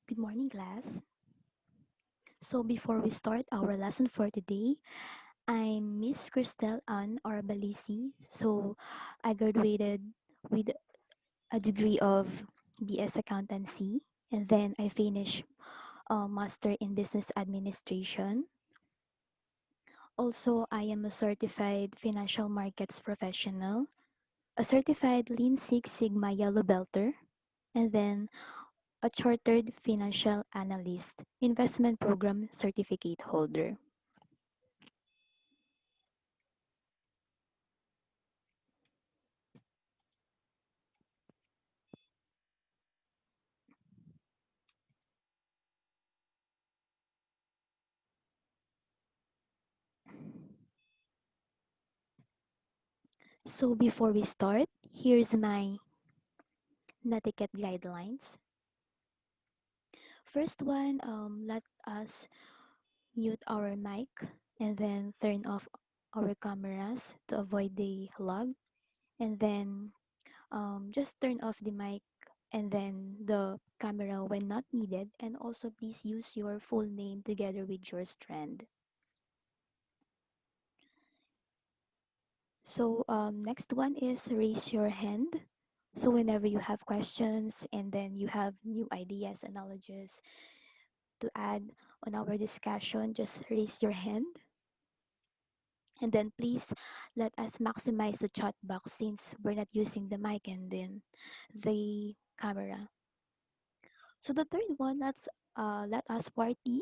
Good morning, class. So before we start our lesson for today, I'm Miss Christelle Ann Arbalisi. So I graduated with a degree of BS Accountancy, and then I finished a Master in Business Administration. Also, I am a certified financial markets professional, a certified Lean Six Sigma Yellow Belter, and then a chartered financial analyst, investment program certificate holder. So before we start, here's my netiquette guidelines. First one, let us mute our mic and then turn off our cameras to avoid the lag. And then just turn off the mic and then the camera when not needed. And also please use your full name together with your strand. So next one is raise your hand. So whenever you have questions and then you have new ideas and knowledges to add on our discussion, just raise your hand. And then please let us maximize the chat box since we're not using the mic and then the camera. So the third one, let us party,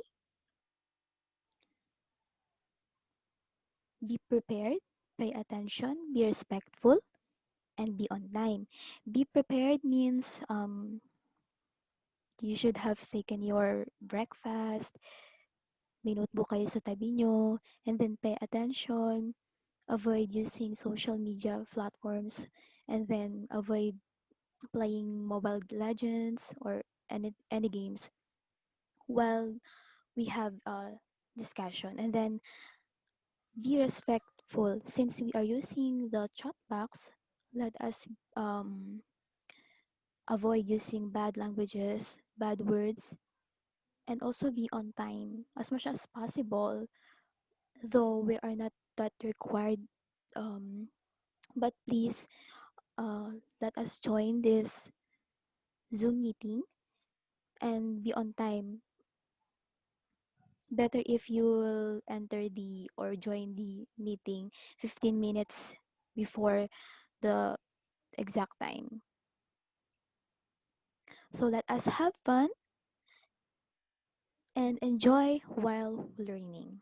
be prepared, pay attention, be respectful, and be on time. Be prepared means you should have taken your breakfast, may notebook kayo sa tabi nyo, and then pay attention, avoid using social media platforms, and then avoid playing Mobile Legends or any games while we have a discussion. And then be respectful. Since we are using the chat box, let us avoid using bad languages, bad words, and also be on time as much as possible, though we are not that required. Um, but please let us join this Zoom meeting and be on time. Better if you will enter the or join the meeting 15 minutes before the exact time. So let us have fun and enjoy while learning.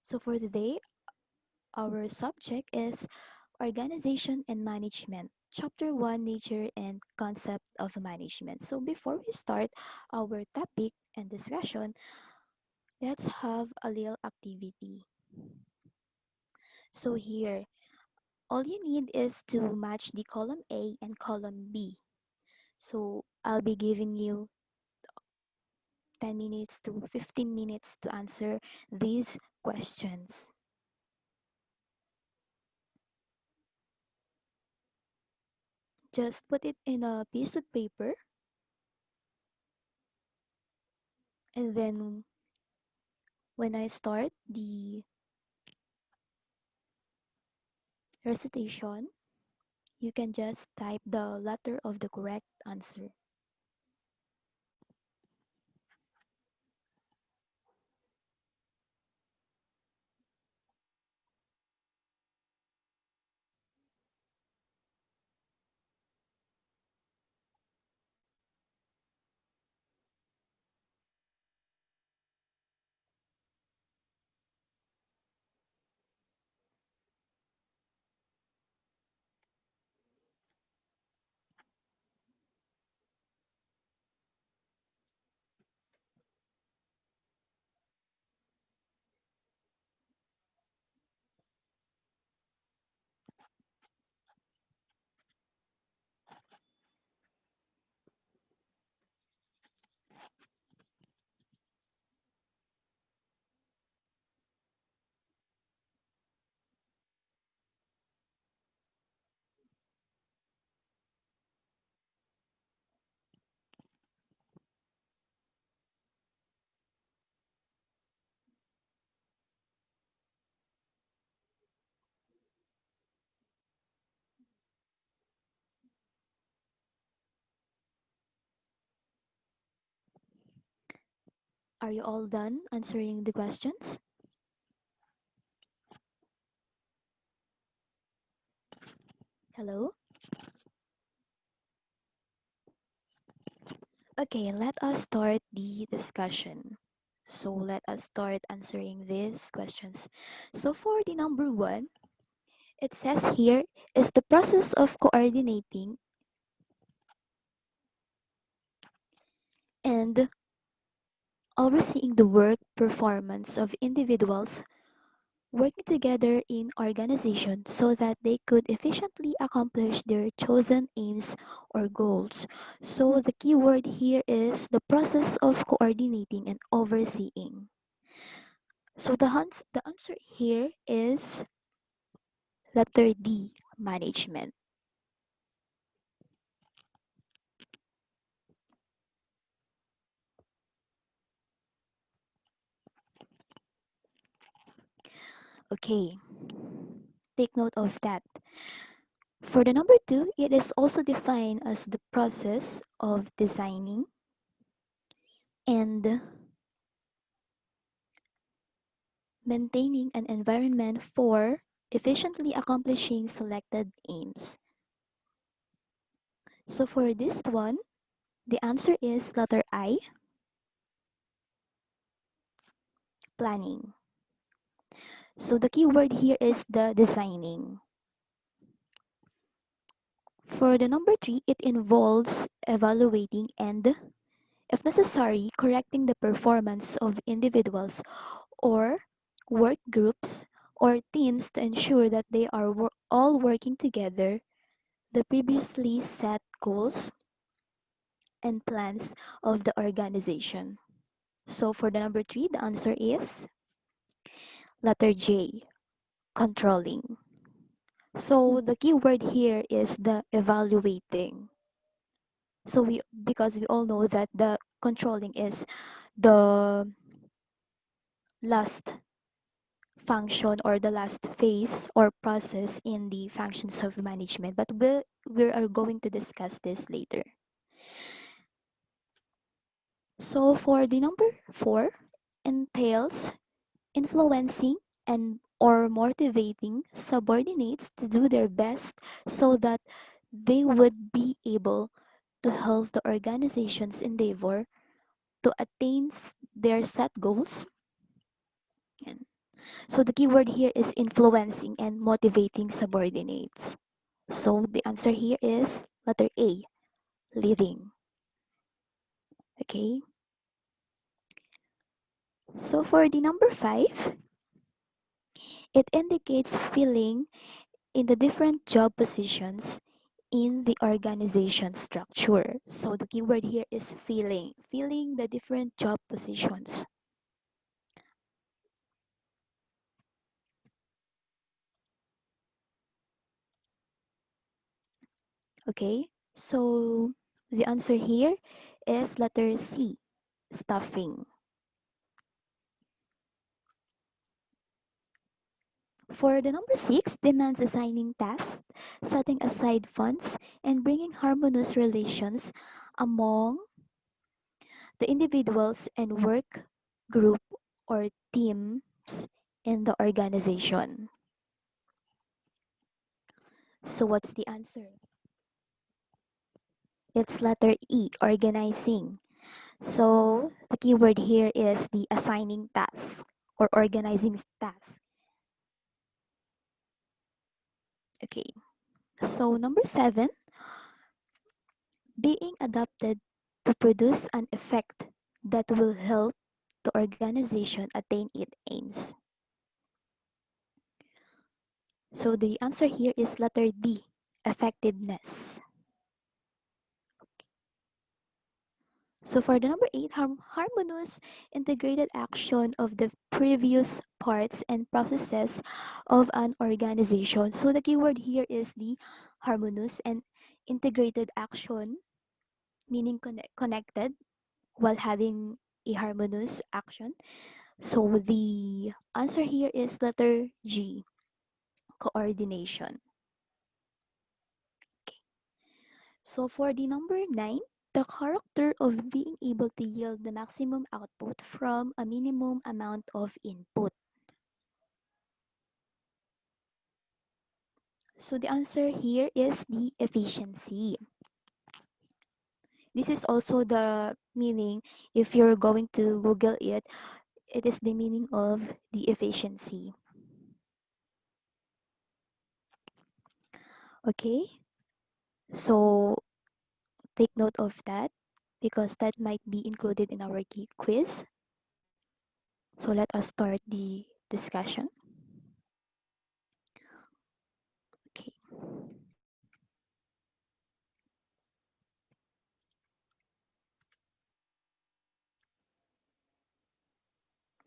So for today, our subject is Organization and Management. Chapter 1, Nature and Concept of Management. So before we start our topic and discussion, let's have a little activity. So here, all you need is to match the column A and column B. So I'll be giving you 10 minutes to 15 minutes to answer these questions. Just put it in a piece of paper and then when I start the recitation, you can just type the letter of the correct answer. Are you all done answering the questions? Hello? Okay, let us start the discussion. So let us start answering these questions. So for the number one, it says here is the process of coordinating and overseeing the work performance of individuals working together in organization so that they could efficiently accomplish their chosen aims or goals. So the key word here is the process of coordinating and overseeing. So the answer here is letter D, management. Okay, take note of that. For the number two, it is also defined as the process of designing and maintaining an environment for efficiently accomplishing selected aims. So for this one, the answer is letter I, planning. So the key word here is the designing. For the number three, it involves evaluating and, if necessary, correcting the performance of individuals or work groups or teams to ensure that they are all working together the previously set goals and plans of the organization. So for the number three, the answer is letter J, controlling. So the key word here is the evaluating. So because we all know that the controlling is the last function or the last phase or process in the functions of management, but we are going to discuss this later. So for the number four, entails influencing and or motivating subordinates to do their best so that they would be able to help the organization's endeavor to attain their set goals. And so the keyword here is influencing and motivating subordinates. So the answer here is letter A, leading. Okay. So for the number five, it indicates filling in the different job positions in the organization structure. So the keyword here is filling the different job positions. Okay, so the answer here is letter C, staffing. For the number six, demands assigning tasks, setting aside funds, and bringing harmonious relations among the individuals and work group or teams in the organization. So what's the answer? It's letter E, organizing. So the keyword here is the assigning task or organizing task. Okay. So number seven, being adapted to produce an effect that will help the organization attain its aims. So the answer here is letter D, effectiveness. So for the number eight, harmonious integrated action of the previous parts and processes of an organization. So the keyword here is the harmonious and integrated action, meaning connected while having a harmonious action. So the answer here is letter G, coordination. Okay. So for the number nine, the character of being able to yield the maximum output from a minimum amount of input. So the answer here is the efficiency. This is also the meaning, if you're going to Google it, it is the meaning of the efficiency. Okay, so take note of that because that might be included in our quiz. So let us start the discussion. Okay.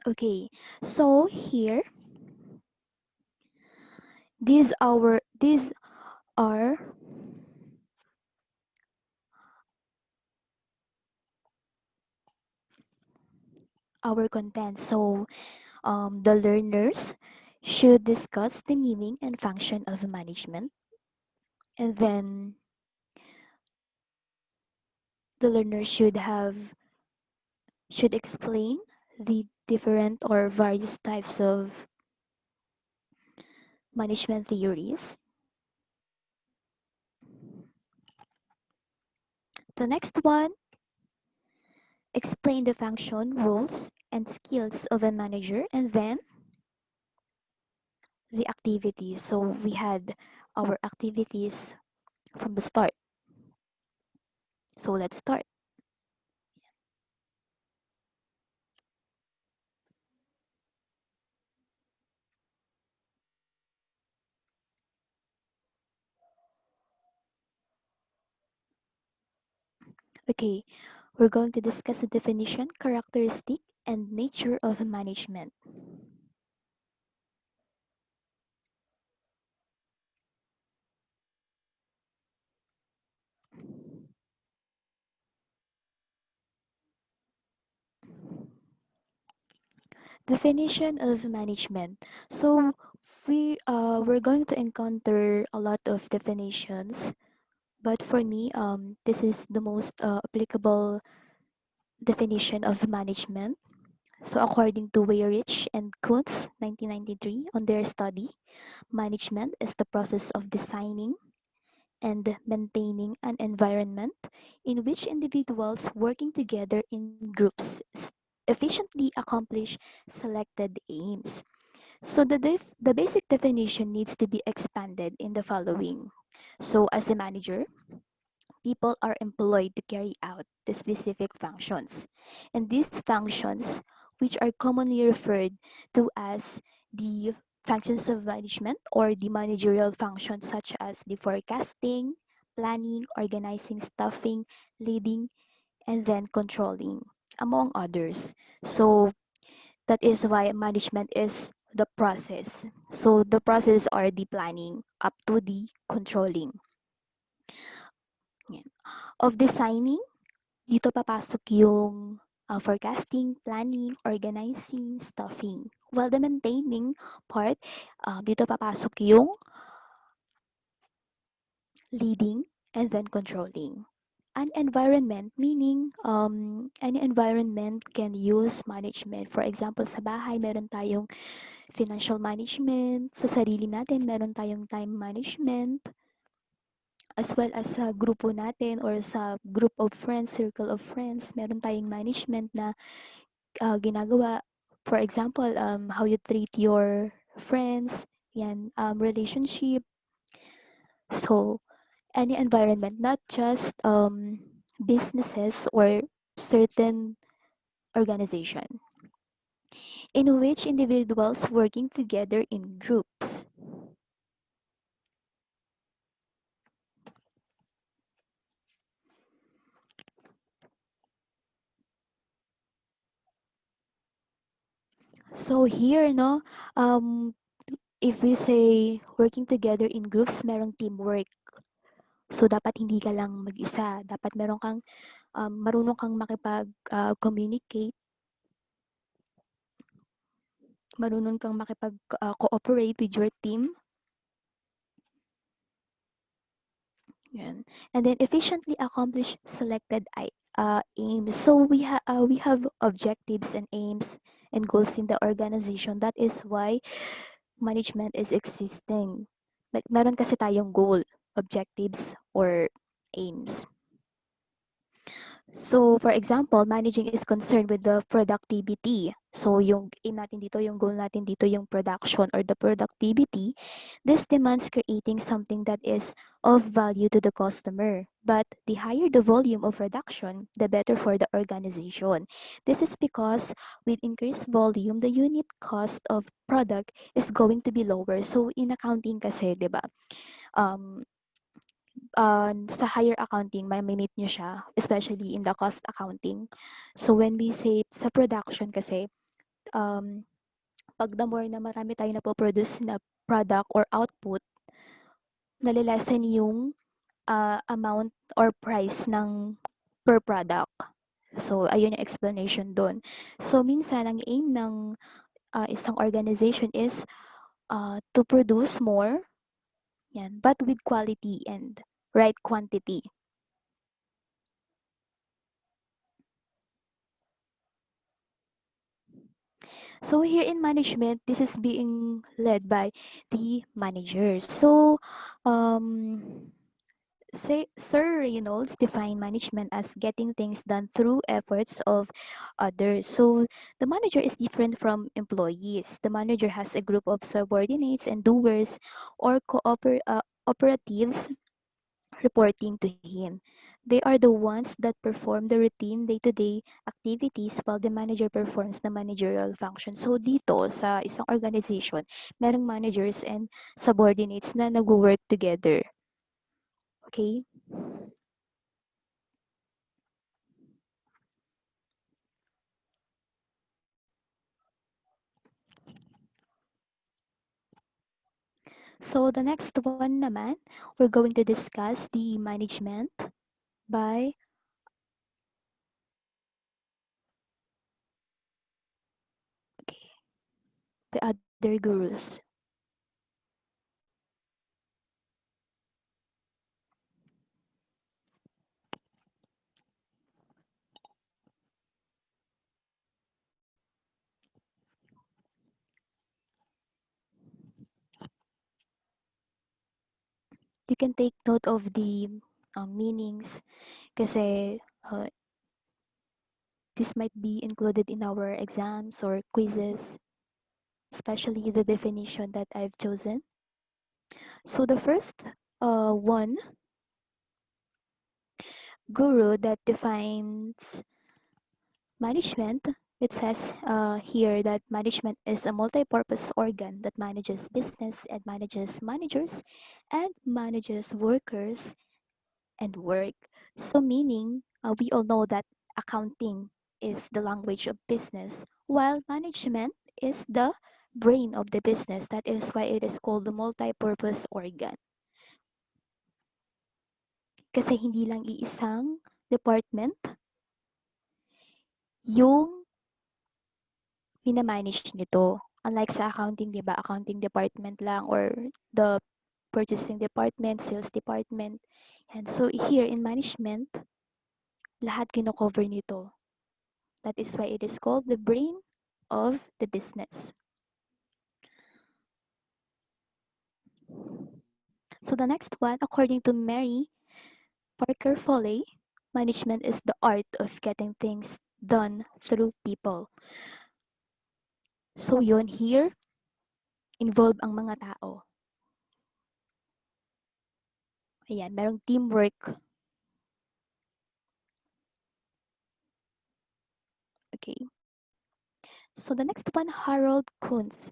Okay. So here, these are our content. So the learners should discuss the meaning and function of management, and then the learner should explain the different or various types of management theories. The next one, explain the function, roles, and skills of a manager, and then the activities. So we had our activities from the start. So let's start. Okay, we're going to discuss the definition, characteristic, and nature of management. Definition of management. So we're going to encounter a lot of definitions, but for me, this is the most applicable definition of management. So according to Weyrich and Kuntz, 1993, on their study, management is the process of designing and maintaining an environment in which individuals working together in groups efficiently accomplish selected aims. So the basic definition needs to be expanded in the following. So as a manager, people are employed to carry out the specific functions. And these functions, which are commonly referred to as the functions of management or the managerial functions such as the forecasting, planning, organizing, staffing, leading, and then controlling, among others. So that is why management is the process. So the process are the planning up to the controlling. Yan. Of designing, dito papasok yung forecasting, planning, organizing, stuffing. While the maintaining part, dito papasok yung leading and then controlling. An environment, meaning any environment can use management. For example, sa bahay, meron tayong financial management. Sa sarili natin, meron tayong time management. As well as sa grupo natin or sa group of friends, circle of friends, meron tayong management na ginagawa. For example, how you treat your friends, yan, relationship. So, any environment, not just businesses or certain organization, in which individuals working together in groups. So here, no, if we say working together in groups, merong teamwork. So dapat hindi ka lang mag-isa, dapat meron kang marunong kang makipag-communicate, marunong kang makipag cooperate with your team. Yan. And then efficiently accomplish selected aims. So we have objectives and aims and goals in the organization. That is why management is existing. Like meron kasi tayong goal, objectives or aims. So, for example, managing is concerned with the productivity. So, yung aim natin dito, yung goal natin dito, yung production or the productivity. This demands creating something that is of value to the customer. But the higher the volume of production, the better for the organization. This is because with increased volume, the unit cost of product is going to be lower. So, in accounting kasi, di ba? Um, sa higher accounting, ma-meet nyo siya, especially in the cost accounting. So when we say sa production kasi, um, pag the more na marami tayo na po-produce na product or output, nalilesen yung amount or price ng per product. So, ayun yung explanation doon. So, minsan, ang aim ng isang organization is to produce more, yan, but with quality and right quantity. So here in management, this is being led by the managers. So, say Sir Reynolds defined management as getting things done through efforts of others. So the manager is different from employees. The manager has a group of subordinates and doers or operatives reporting to him. They are the ones that perform the routine day-to-day activities while the manager performs the managerial function. So dito sa isang organization, merong managers and subordinates na nag-work together. Okay? So the next one naman, we're going to discuss the management by okay, the other gurus. You can take note of the meanings kasi this might be included in our exams or quizzes, especially the definition that I've chosen. So the first one, guru, that defines management. It says here that management is a multi-purpose organ that manages business and manages managers and manages workers and work. So meaning, we all know that accounting is the language of business, while management is the brain of the business. That is why it is called the multi-purpose organ. Kasi hindi lang iisang department yung minamanage nito. Unlike sa accounting, di ba? Accounting department lang or the purchasing department, sales department. And so here in management, lahat kino-cover nito. That is why it is called the brain of the business. So the next one, according to Mary Parker Foley, management is the art of getting things done through people. So yun, here, involve ang mga tao. Ayan, merong teamwork. Okay. So the next one, Harold Kuntz.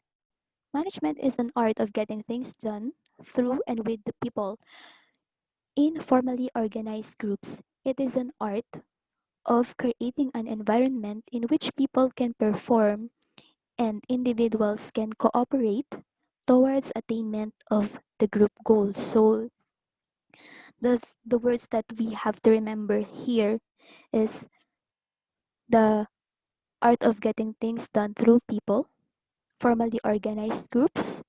Management is an art of getting things done through and with the people in formally organized groups. It is an art of creating an environment in which people can perform and individuals can cooperate towards attainment of the group goals. So the words that we have to remember here is the art of getting things done through people, formally organized groups,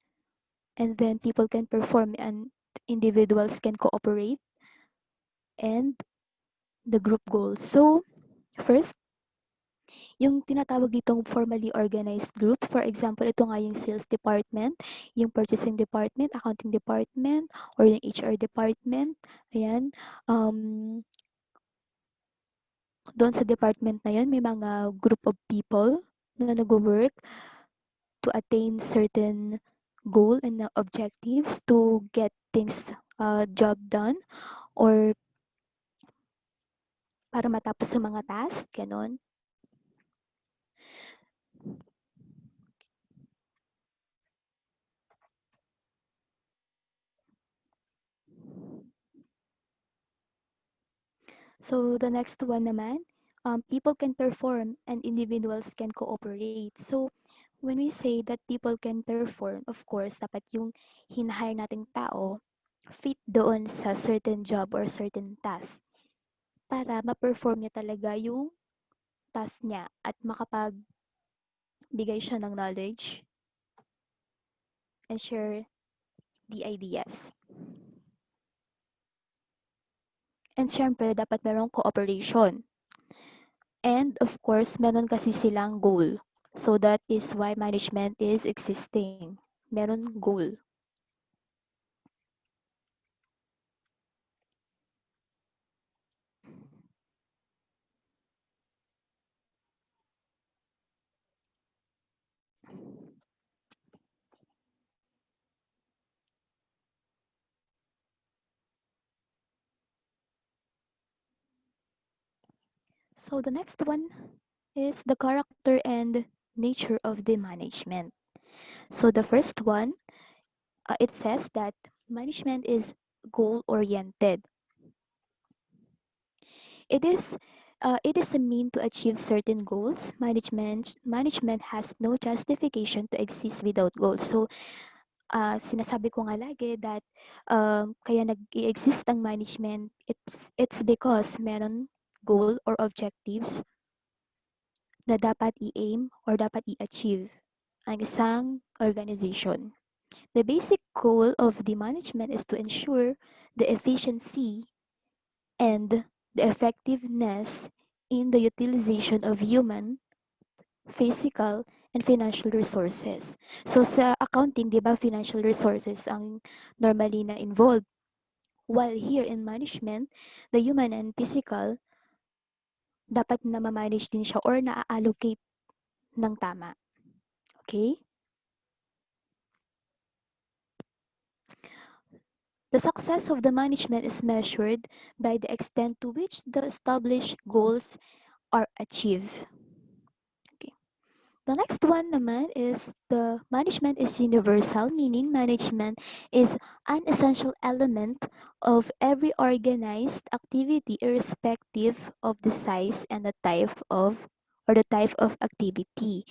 and then people can perform and individuals can cooperate and the group goals. So, first, yung tinatawag ditong formally organized group, for example, ito nga yung sales department, yung purchasing department, accounting department, or yung HR department. Ayan. Doon sa department na yun, may mga group of people na nag-work to attain certain goal and objectives to get things job done or para matapos yung mga task, ganon. So the next one naman, people can perform and individuals can cooperate. So when we say that people can perform, of course, dapat yung hinahire nating tao fit doon sa certain job or certain task para ma-perform niya talaga yung task niya at makapagbigay siya ng knowledge and share the ideas. And syempre, dapat merong cooperation. And of course, meron kasi silang goal. So that is why management is existing. Meron goal. So the next one is the character and nature of the management. So the first one, it says that management is goal-oriented. It is a mean to achieve certain goals. Management has no justification to exist without goals. So sinasabi ko nga lagi that kaya nag-i-exist ang management, it's because meron goal or objectives na dapat i-aim or dapat i-achieve ang isang organization. The basic goal of the management is to ensure the efficiency and the effectiveness in the utilization of human, physical, and financial resources. So sa accounting, 'di ba, financial resources ang normally na involved. While here in management, the human and physical dapat na ma-manage din siya or na-allocate ng tama. Okay? The success of the management is measured by the extent to which the established goals are achieved. Okay. The next one naman is the management is universal, meaning management is an essential element of every organized activity irrespective of the size and the type of activity.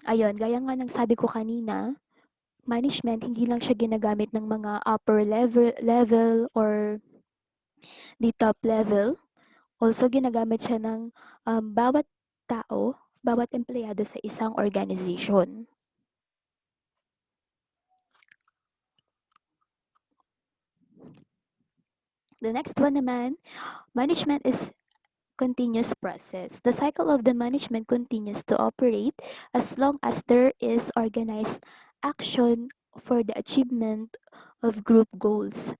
Ayun, gaya nga ng sabi ko kanina, management hindi lang siya ginagamit ng mga upper level or the top level. Also ginagamit siya ng bawat tao, bawat empleyado sa isang organization. The next one naman, management is continuous process. The cycle of the management continues to operate as long as there is organized action for the achievement of group goals.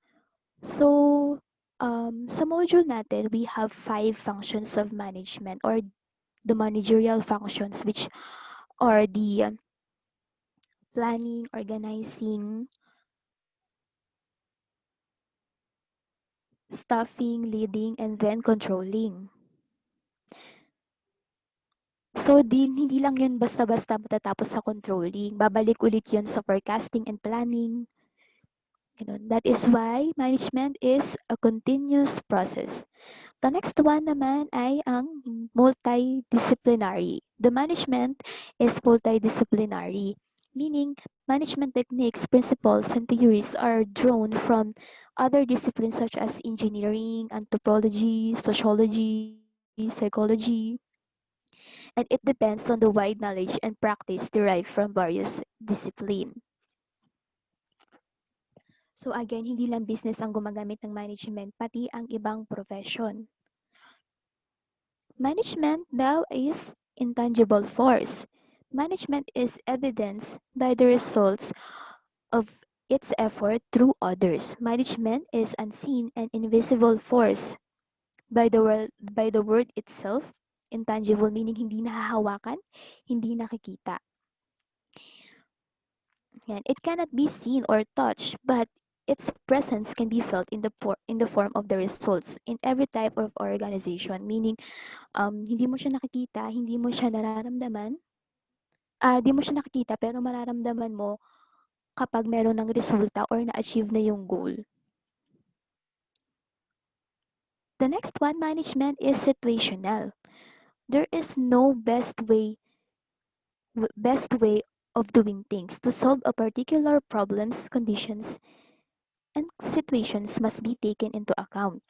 So, sa module natin, we have 5 functions of management or the managerial functions, which are the planning, organizing, staffing, leading, and then controlling. So, hindi lang yun basta-basta matatapos sa controlling. Babalik ulit yun sa forecasting and planning. Ganun. That is why management is a continuous process. The next one naman ay ang multidisciplinary. The management is multidisciplinary, meaning management techniques, principles, and theories are drawn from other disciplines such as engineering, anthropology, sociology, psychology, and it depends on the wide knowledge and practice derived from various disciplines. So again, hindi lang business ang gumagamit ng management, pati ang ibang profession. Management daw is intangible force. Management is evidenced by the results of its effort through others. Management is unseen and invisible force by the word itself. Intangible meaning hindi nahahawakan, hindi nakikita. Yan. It cannot be seen or touched, but its presence can be felt in the form of the results in every type of organization. Meaning, hindi mo siya nakikita, hindi mo siya nararamdaman, di mo siya nakikita pero mararamdaman mo kapag meron ng resulta or na-achieve na yung goal. The next one, management is situational. There is no best way of doing things. To solve a particular problems, conditions, and situations must be taken into account.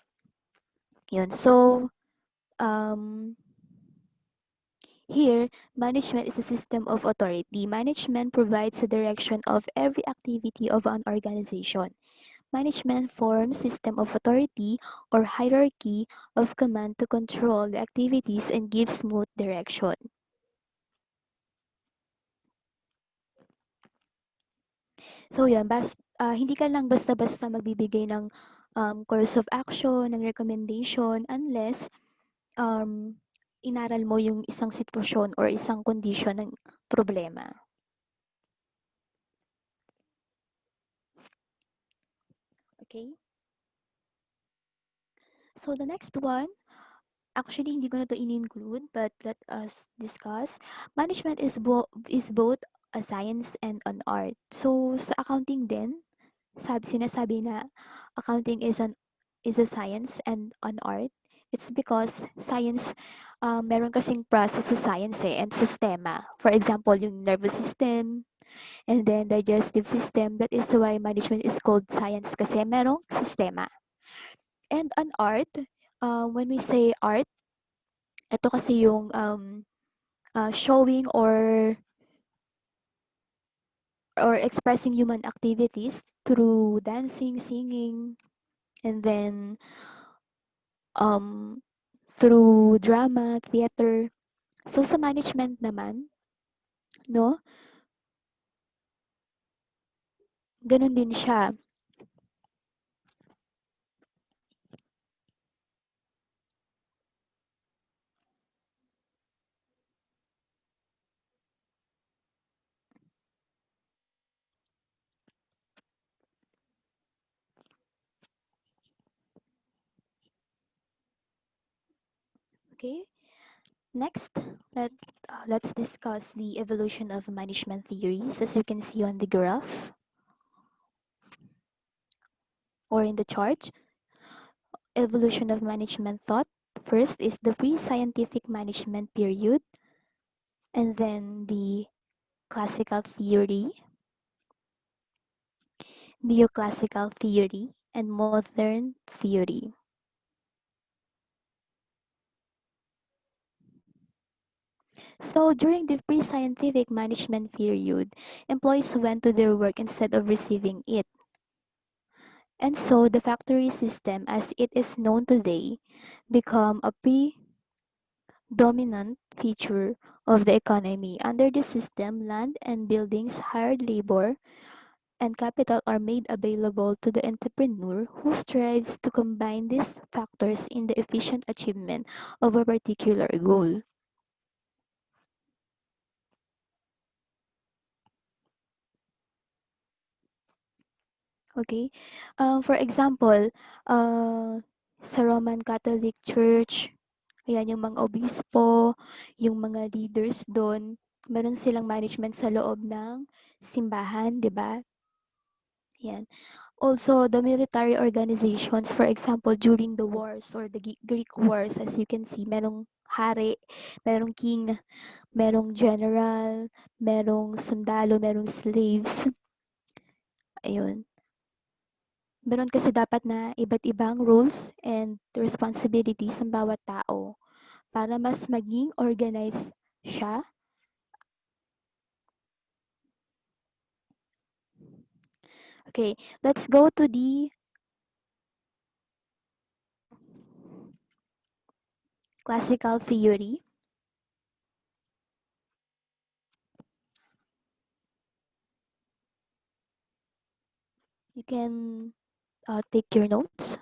Yun. So, um, here, management is a system of authority. Management provides the direction of every activity of an organization. Management forms system of authority or hierarchy of command to control the activities and give smooth direction. So yun, hindi ka lang basta-basta magbibigay ng course of action, ng recommendation, unless um, inaral mo yung isang sitwasyon or isang condition ng problema. Okay? So the next one, actually hindi ko na to in-include, but let us discuss. Management is both a science and an art. So sa accounting din, sinasabi na accounting is a science and an art. It's because science, meron kasing process sa science and sistema. For example, yung nervous system, and then digestive system. That is why management is called science kasi merong sistema. And an art, when we say art, ito kasi yung showing or expressing human activities through dancing, singing, and then um, through drama, theater. So sa management naman, no, ganun din siya. Okay? Next, let's discuss the evolution of management theories. As you can see on the graph or in the chart, evolution of management thought. First is the pre-scientific management period, and then the classical theory, neoclassical theory, and modern theory. So during the pre-scientific management period, employees went to their work instead of receiving it. And so the factory system as it is known today become a predominant feature of the economy. Under this system, land and buildings, hired labor, and capital are made available to the entrepreneur who strives to combine these factors in the efficient achievement of a particular goal. Okay? For example, sa Roman Catholic Church, ayan yung mga obispo, yung mga leaders doon, meron silang management sa loob ng simbahan, di ba? Yan. Also, the military organizations, for example, during the wars or the Greek wars, as you can see, merong hari, merong king, merong general, merong sundalo, merong slaves. Ayun. Meron kasi dapat na iba't ibang roles and responsibilities ng bawat tao para mas maging organized siya. Okay, let's go to the classical theory. You can take your notes.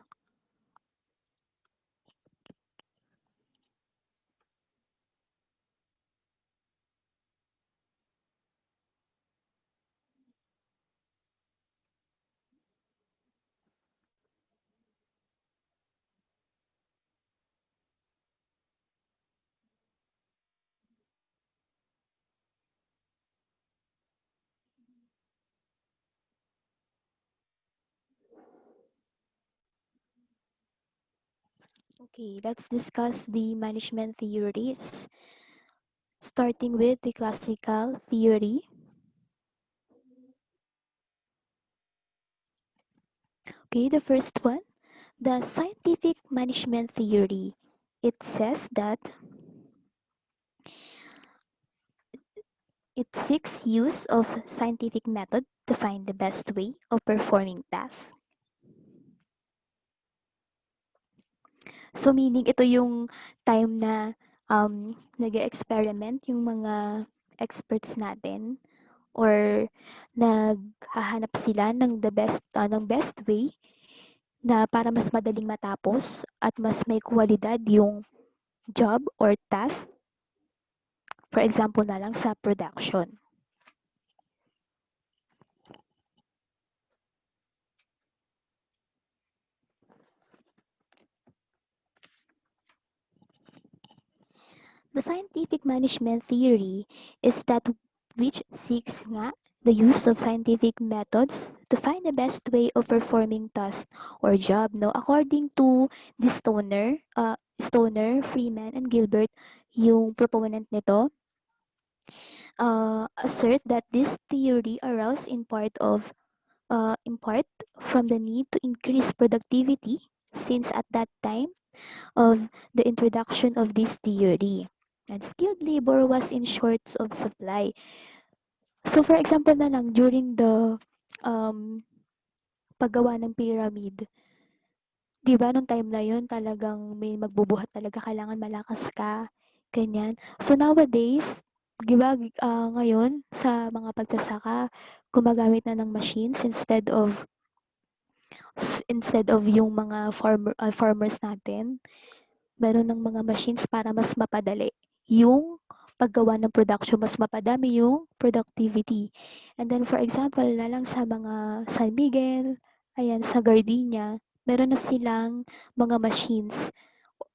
Okay, let's discuss the management theories, starting with the classical theory. Okay, the first one, the scientific management theory. It says that it seeks use of scientific method to find the best way of performing tasks. So meaning ito yung time na nag-experiment yung mga experts natin or naghahanap sila ng ng best way na para mas madaling matapos at mas may kwalidad yung job or task, for example na lang sa production. The scientific management theory is that which seeks nga the use of scientific methods to find the best way of performing task or job. No, according to the Stoner, Freeman, and Gilbert, yung proponent nito, assert that this theory arose in part from the need to increase productivity since at that time of the introduction of this theory. And skilled labor was in short of supply. So for example na lang, during the um, paggawa ng pyramid, di ba nung time na yun talagang may magbubuhat talaga, kailangan malakas ka, ganyan. So nowadays, di ba ngayon sa mga pagsasaka, gumagamit na ng machines instead of yung mga farmers natin. Meron ng mga machines para mas mapadali yung paggawa ng production, mas mapadami yung productivity. And then for example na lang sa mga San Miguel, ayan, sa Gardenia, meron na silang mga machines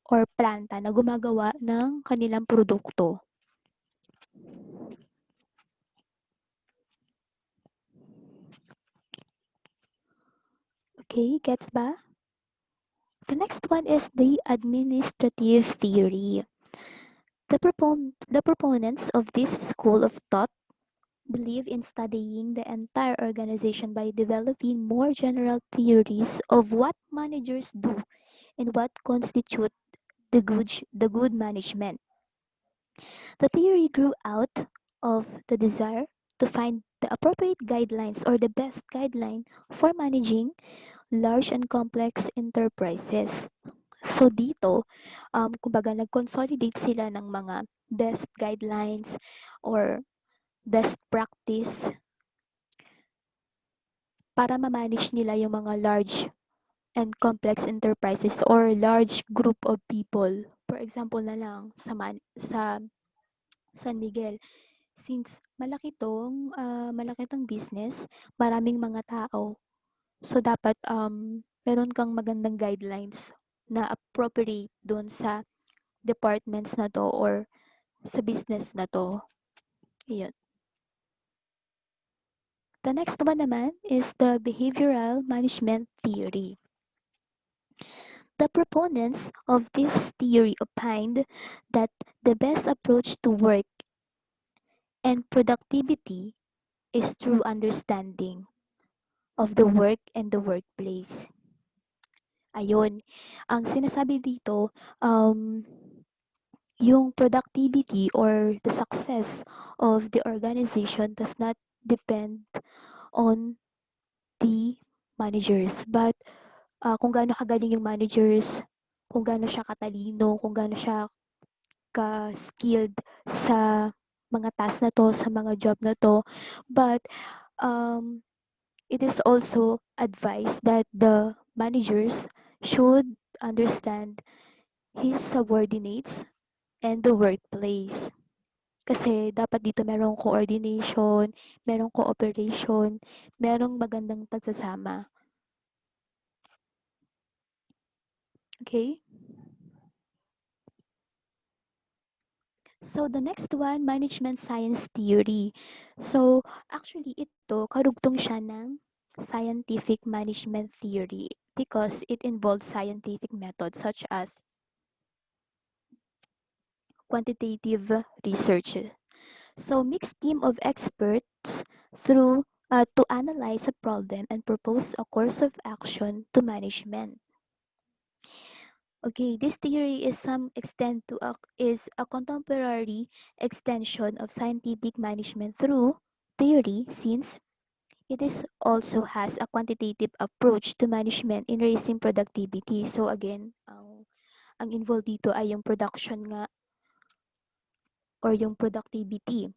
or planta na gumagawa ng kanilang produkto. Okay, gets ba? The next one is the administrative theory. The proponents of this school of thought believe in studying the entire organization by developing more general theories of what managers do and what constitute the good management. The theory grew out of the desire to find the appropriate guidelines or the best guideline for managing large and complex enterprises. So dito, kumbaga nag-consolidate sila ng mga best guidelines or best practice para ma-manage nila yung mga large and complex enterprises or large group of people. For example na lang sa San Miguel, since malaki tong business, maraming mga tao. So dapat meron kang magandang guidelines na appropriate doon sa departments na to or sa business na to. Ayun. The next one naman is the behavioral management theory. The proponents of this theory opined that the best approach to work and productivity is through understanding of the work and the workplace. Ayun, ang sinasabi dito, yung productivity or the success of the organization does not depend on the managers. But kung gaano kagaling yung managers, kung gaano siya katalino, kung gaano siya ka-skilled sa mga task na 'to, sa mga job na 'to. But, um, it is also advised that the managers should understand his subordinates and the workplace. Kasi dapat dito merong coordination, merong cooperation, merong magandang pagsasama. Okay? So, the next one, management science theory. So, actually ito, karugtong siya ng scientific management theory because it involves scientific methods such as quantitative research. So, mixed team of experts through to analyze a problem and propose a course of action to management. Okay, this theory is some extent to is a contemporary extension of scientific management through theory since it is also has a quantitative approach to management in raising productivity. So again, ang involved dito ay yung production nga or yung productivity.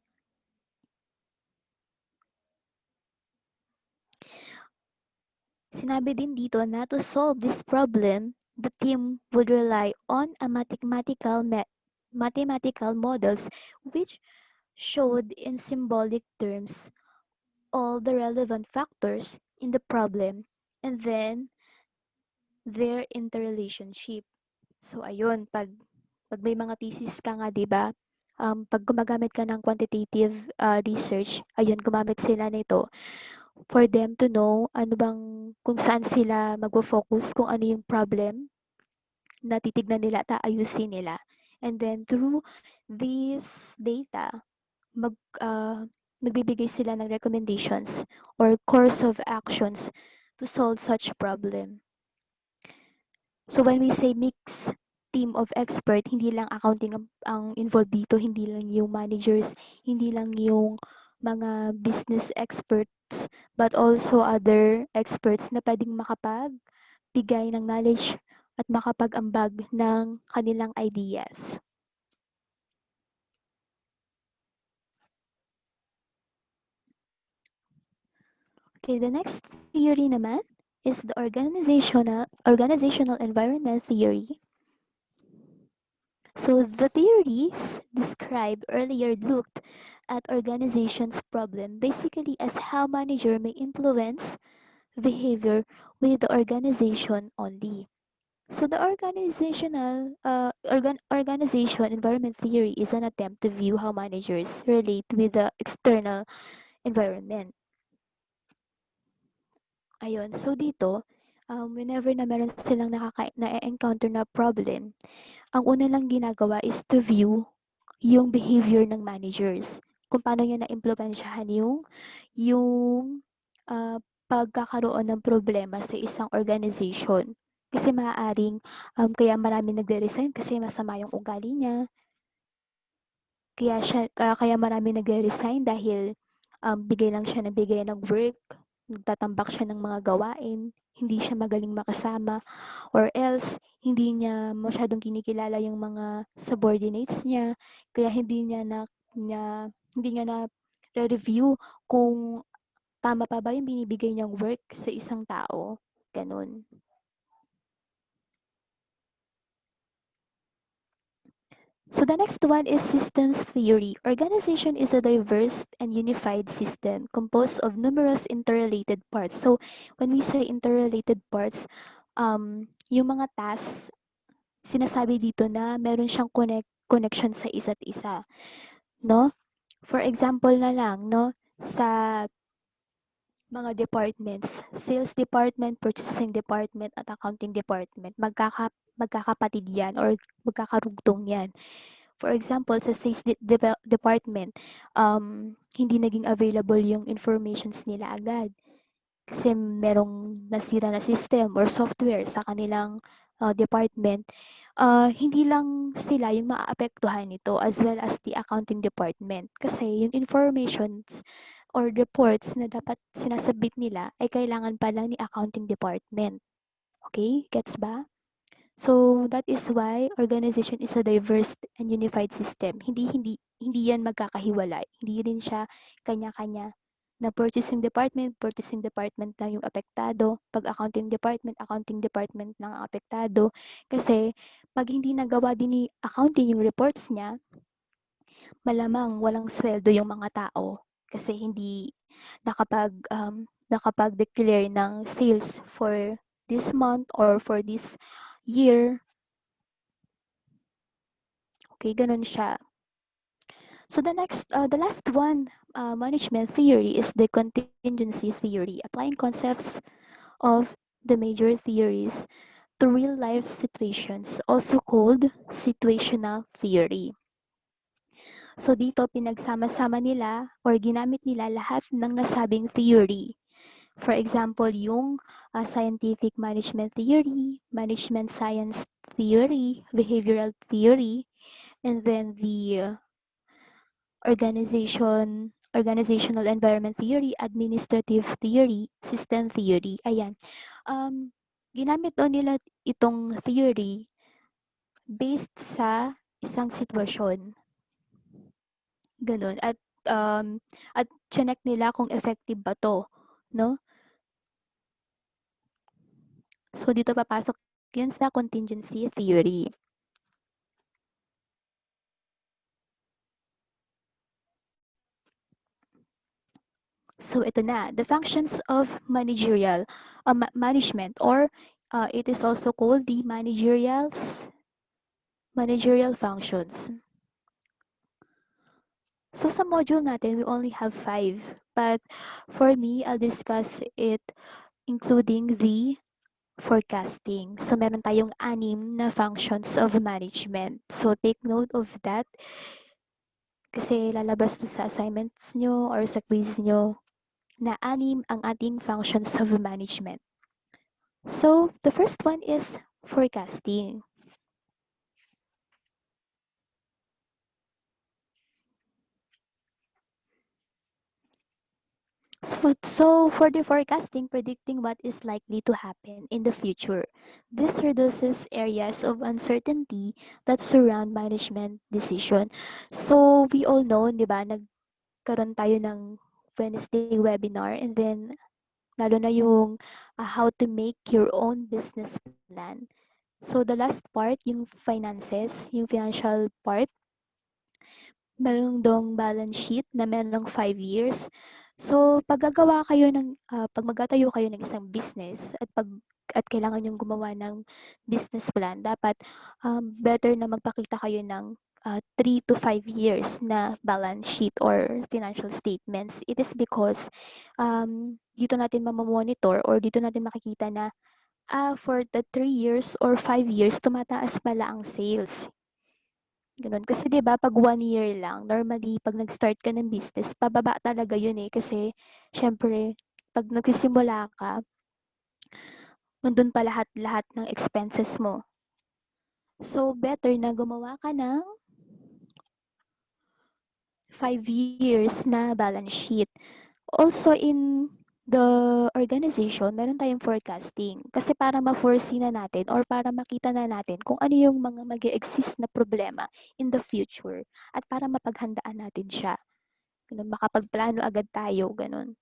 Sinabi din dito na to solve this problem, the team would rely on a mathematical models which showed in symbolic terms all the relevant factors in the problem and then their interrelationship. So ayun, pag may mga thesis ka nga, 'di ba? Pag gumagamit ka ng quantitative research, ayun gumamit sila nito for them to know ano bang kung saan sila magfo-focus, kung ano yung problem na titignan nila at aayusin nila. And then through this data, mag magbibigay sila ng recommendations or course of actions to solve such problem. So when we say mix team of expert, hindi lang accounting ang involved dito, hindi lang yung managers, hindi lang yung mga business experts, but also other experts na pwedeng makapagbigay ng knowledge at makapag-ambag ng kanilang ideas. Okay, the next theory naman is the organizational environment theory. So the theories described earlier looked at organization's problem basically as how manager may influence behavior with the organization only. So the organization environment theory is an attempt to view how managers relate with the external environment. Ayun, so dito, whenever na meron silang na-encounter na problem, ang una lang ginagawa is to view yung behavior ng managers. Kung paano niya naimpluwensyahan yung pagkakaroon ng problema sa isang organization. Kasi maaaring kaya maraming nagre-resign kasi masama yung ugali niya. Kaya maraming nagre-resign dahil bigay lang siya ng bigay ng work, nagtatambak siya ng mga gawain, hindi siya magaling makasama, or else hindi niya masyadong kinikilala yung mga subordinates niya, kaya hindi niya na review kung tama pa ba yung binibigay niyang work sa isang tao, ganun. So the next one is systems theory. Organization is a diverse and unified system composed of numerous interrelated parts. So when we say interrelated parts, yung mga tasks, sinasabi dito na meron siyang connection sa isa't isa, no? For example na lang, no, sa mga departments, sales department, purchasing department, at accounting department, magkakapatid yan or magkakarugtong yan. For example, sa sales department, hindi naging available yung informations nila agad kasi merong nasira na system or software sa kanilang department. Hindi lang sila yung maaapektuhan nito as well as the accounting department kasi yung informations or reports na dapat sinasabit nila ay kailangan pa lang ni accounting department. Okay, gets ba? So that is why organization is a diverse and unified system. Hindi yan magkakahiwalay. Hindi rin siya kanya-kanya. Na purchasing department lang yung apektado. Pag accounting department lang ang apektado. Kasi pag hindi nagawa din ni accounting yung reports niya, malamang walang sweldo yung mga tao kasi hindi nakapag-declare ng sales for this month or for this year. Okay, ganun siya. So the last one, management theory is the contingency theory, applying concepts of the major theories to real-life situations, also called situational theory. So dito pinagsama-sama nila or ginamit nila lahat ng nasabing theory. For example, yung scientific management theory, management science theory, behavioral theory, and then the organizational environment theory, administrative theory, system theory. Ayan. Ginamit daw nila itong theory based sa isang sitwasyon. Gano'n at chineck nila kung effective ba 'to, 'no? So, dito papasok 'yun sa contingency theory. So, ito na, the functions of management or, it is also called the managerial functions. So, sa module natin, we only have 5, but for me, I'll discuss it including the forecasting. So, meron tayong 6 na functions of management. So, take note of that kasi lalabas to sa assignments nyo or sa quiz nyo na 6 ang ating functions of management. So, the first one is forecasting. So, for the forecasting, predicting what is likely to happen in the future. This reduces areas of uncertainty that surround management decision. So, we all know, di ba, nagkaroon tayo ng Wednesday webinar and then lalo na yung how to make your own business plan. So, the last part, yung finances, yung financial part, meron dong balance sheet na merong 5 years. So, pag magtatayo kayo ng isang business at kailangan yung gumawa ng business plan, dapat better na magpakita kayo ng 3 to 5 years na balance sheet or financial statements. It is because dito natin mamamonitor or dito natin makikita na for the 3 years or 5 years, tumataas pala ang sales. Gano'n. Kasi 'di ba 'pag 1 year lang, normally 'pag nag-start ka ng business, pababa talaga 'yun, eh. Kasi siyempre 'pag nagsisimula ka, nandun pa lahat-lahat ng expenses mo. So, better na gumawa ka ng 5 years na balance sheet. Also in the organization, meron tayong forecasting. Kasi para ma-foresee na natin or para makita na natin kung ano yung mga mag-e-exist na problema in the future at para mapaghandaan natin siya. Ganun, makapagplano agad tayo, ganun.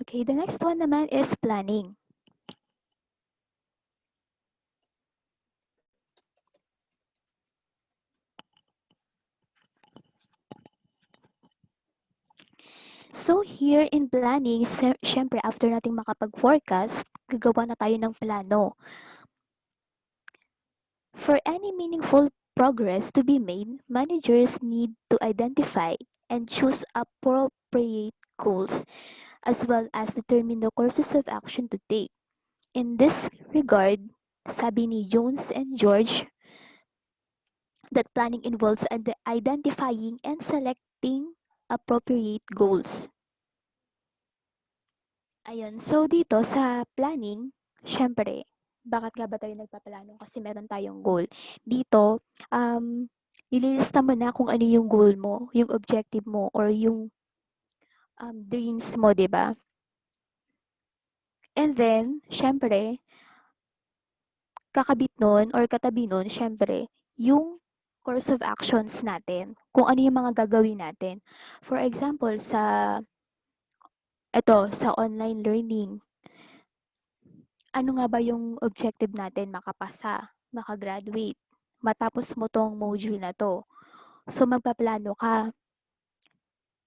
Okay, the next one naman is planning. So here in planning, syempre after nating makapag-forecast, gagawa na tayo ng plano. For any meaningful progress to be made, managers need to identify and choose appropriate goals as well as determine the courses of action to take. In this regard, sabi ni Jones and George, that planning involves identifying and selecting appropriate goals. Ayun, so dito sa planning, syempre, bakit nga ba tayo nagpaplano? Kasi meron tayong goal. Dito, Ililista mo na kung ano yung goal mo, yung objective mo, or yung dreams mo, 'di ba? And then, syempre, kakabit nun or katabi nun, syempre, yung course of actions natin, kung ano yung mga gagawin natin. For example, sa online learning, ano nga ba yung objective natin? Makapasa, makagraduate, matapos mo tong module na to. So, magpaplano ka.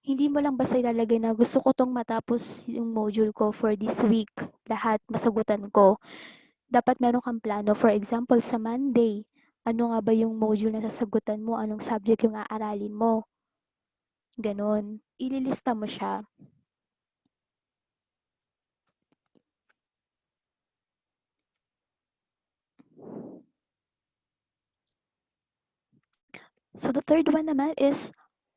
Hindi mo lang basta ilalagay na gusto ko tong matapos yung module ko for this week. Lahat masagutan ko. Dapat meron kang plano. For example, sa Monday, ano nga ba yung module na sasagutan mo? Anong subject yung aaralin mo? Ganon. Ililista mo siya. So the third one naman is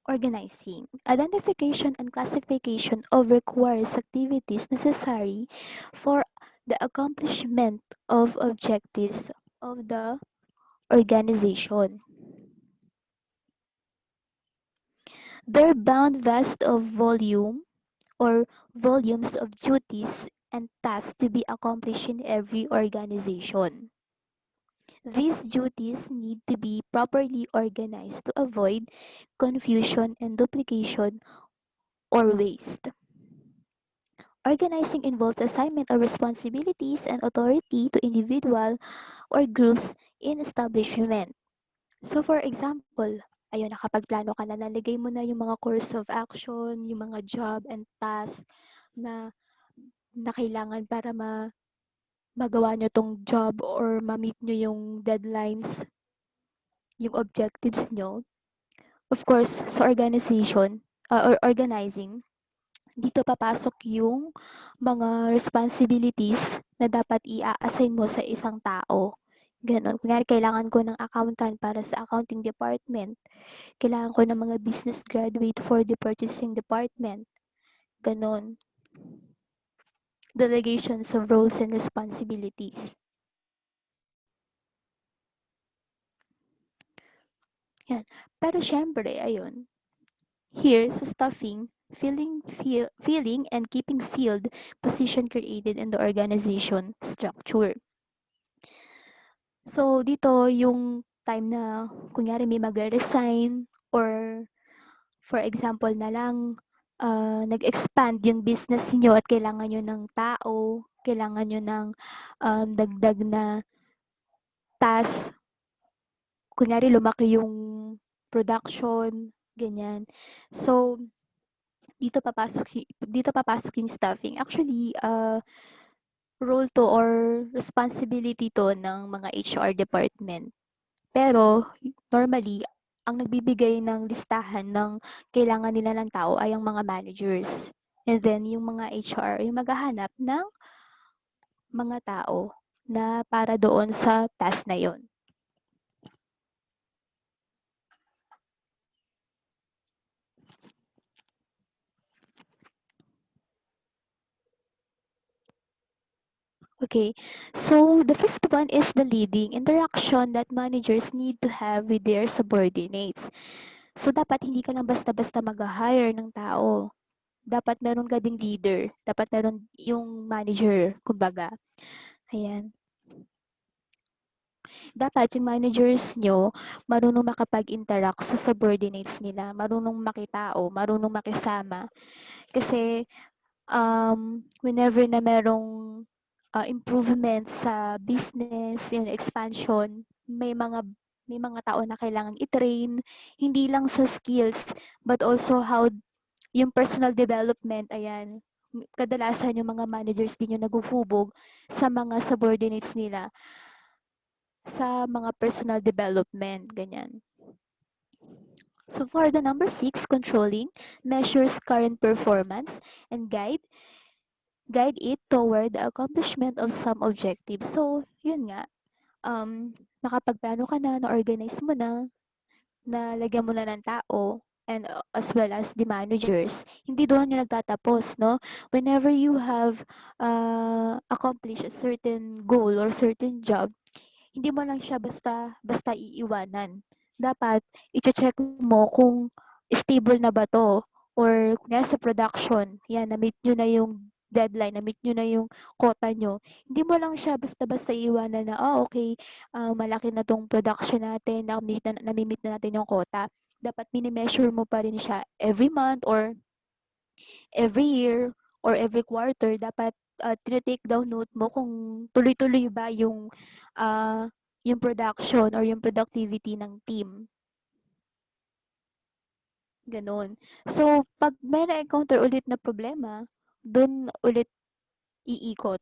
organizing. Identification and classification of requires activities necessary for the accomplishment of objectives of the organization. They're bound vast of volume or volumes of duties and tasks to be accomplished in every organization. These duties need to be properly organized to avoid confusion and duplication or waste. Organizing involves assignment of responsibilities and authority to individual or groups in establishment. So for example, ayun, nakapagplano ka na, nalagay mo na yung mga course of action, yung mga job and tasks na kailangan para magawa nyo tong job or ma-meet nyo yung deadlines, yung objectives nyo. Of course, sa organization or organizing, dito papasok yung mga responsibilities na dapat i-assign mo sa isang tao. Ganon. Kunyari, kailangan ko ng accountant para sa accounting department. Kailangan ko ng mga business graduate for the purchasing department. Ganon. Delegations of roles and responsibilities. Yan. Pero syempre, ayun, here sa stuffing, filling and keeping filled position created in the organization structure. So, dito yung time na kunyari may magre-resign or for example na lang, nag-expand yung business niyo at kailangan niyo ng tao, kailangan niyo ng dagdag na task. Kunyari lumaki yung production, ganyan. So, dito papasok yung staffing. Actually, role to or responsibility to ng mga HR department. Pero normally, ang nagbibigay ng listahan ng kailangan nila ng tao ay ang mga managers. And then yung mga HR, yung maghahanap ng mga tao na para doon sa task na yon. Okay, so the fifth one is the leading interaction that managers need to have with their subordinates. So dapat hindi ka lang basta-basta mag-hire ng tao. Dapat meron ka ding leader. Dapat meron yung manager, kumbaga. Ayan. Dapat yung managers nyo, marunong makapag-interact sa subordinates nila, marunong makitao, marunong makisama. Kasi whenever na merong improvement sa business, yung expansion, may mga tao na kailangan i-train, hindi lang sa skills, but also how yung personal development, ayan. Kadalasan yung mga managers din yung naguhubog sa mga subordinates nila sa mga personal development, ganyan. So for the number 6, controlling, measures current performance and guide it toward the accomplishment of some objectives. So, yun nga, nakapagplano ka na, na-organize mo na, nalagyan mo na ng tao, and as well as the managers. Hindi doon yung nagtatapos, no? Whenever you have accomplished a certain goal or certain job, hindi mo lang siya basta iiwanan. dapat iche-check mo kung stable na ba 'to or kunyari sa production, 'yan na-meet niyo na yung deadline, na-meet niyo na yung quota niyo. Hindi mo lang siya basta-basta iiwanan na, okey, malaki na 'tong production natin, nami-meet na natin yung quota. Dapat mini-measure mo pa rin siya every month or every year or every quarter. Dapat, tine-take down note mo kung tuloy-tuloy ba yung production or yung productivity ng team, gano'n. So, 'pag may na-encounter ulit na problema, dun ulit iikot